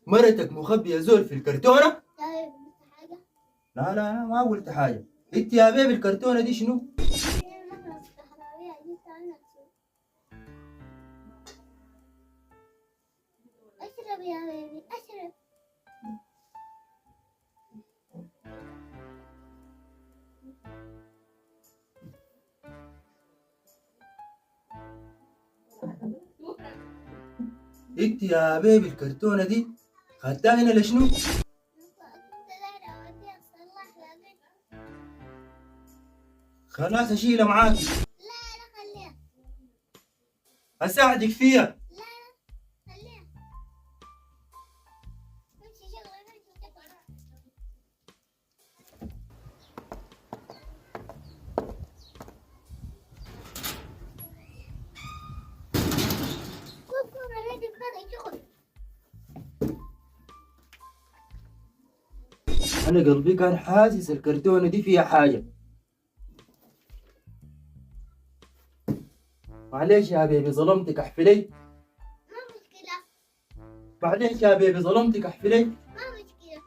مرتك مخبية زول في الكرتونة؟ طيب قلت حاجة؟ لا لا لا ما قلت حاجة. انت يا بيبي الكرتونة دي شنو؟ هي المكنسة الكهربائية دي كانت اشرب يا بيبي اشرب. انت يا بيبي الكرتونة دي خدتها هنا لشنو؟ كنت دايرة اوديها اصلح لكن خلاص اشيلها معاك، لا خليها. اساعدك فيها. لا خليها. امشي شغلة امشي شغلة. كوكو انا بدي شغل. انا قلبي كان حاسس الكرتونة دي فيها حاجة. معلش يا بيبي ظلمتك احفلي. ما مشكلة. معلش يا بيبي ظلمتك احفلي. ما مشكلة.